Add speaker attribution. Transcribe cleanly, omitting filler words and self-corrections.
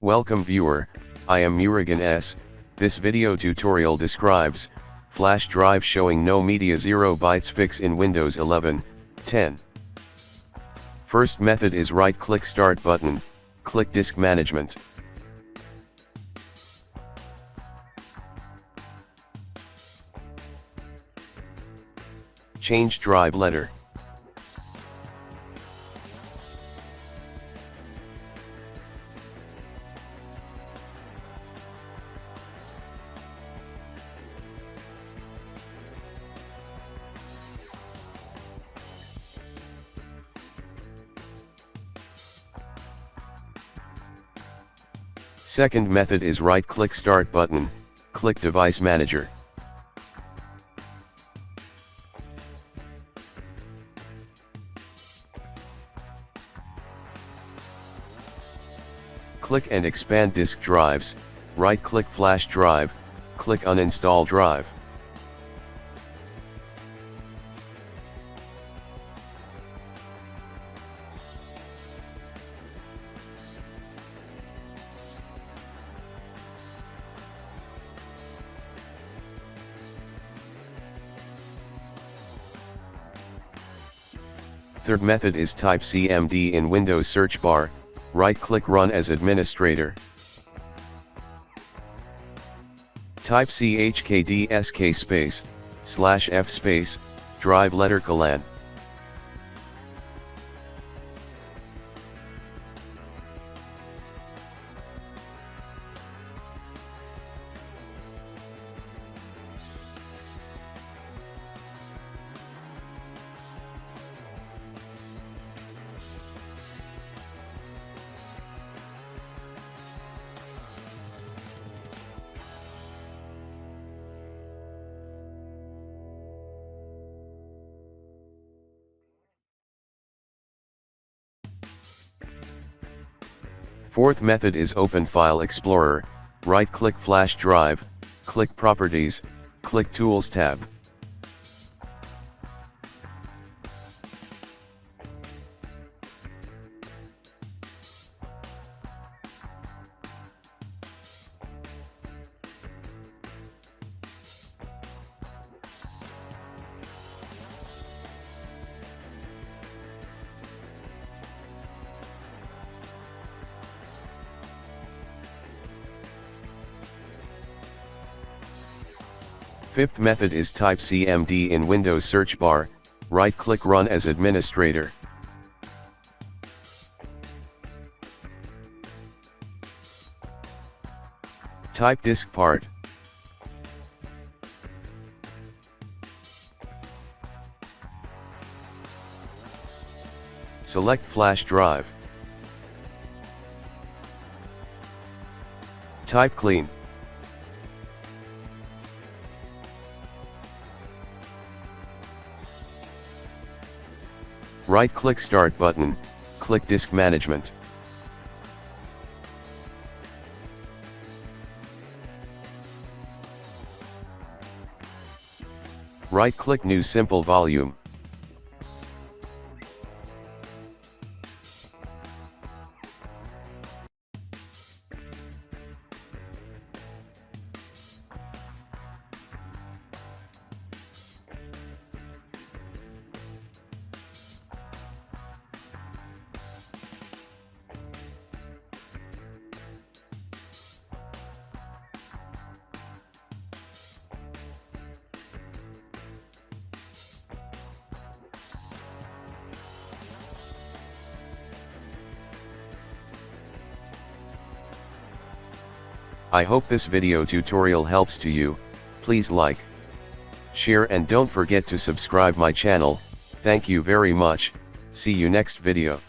Speaker 1: Welcome viewer, I am Murugan S. This video tutorial describes flash drive showing no media 0 bytes fix in Windows 11, 10. First method is right-click Start button, click Disk Management. Change drive letter. Second method is right-click Start button, click Device Manager. Click and expand disk drives, right-click Flash drive, click Uninstall drive. Third method is type CMD in Windows search bar, right-click Run as administrator. Type chkdsk space, /f space, drive letter colon. Fourth method is Open File Explorer, right-click Flash drive, click Properties, click Tools tab. Fifth method is type CMD in Windows search bar, right-click Run as administrator. Type disk part. Select flash drive. Type clean. Right-click Start button, click Disk Management. Right-click New Simple Volume. I hope this video tutorial helps to you. Please like, share and don't forget to subscribe my channel. Thank you very much. See you next video.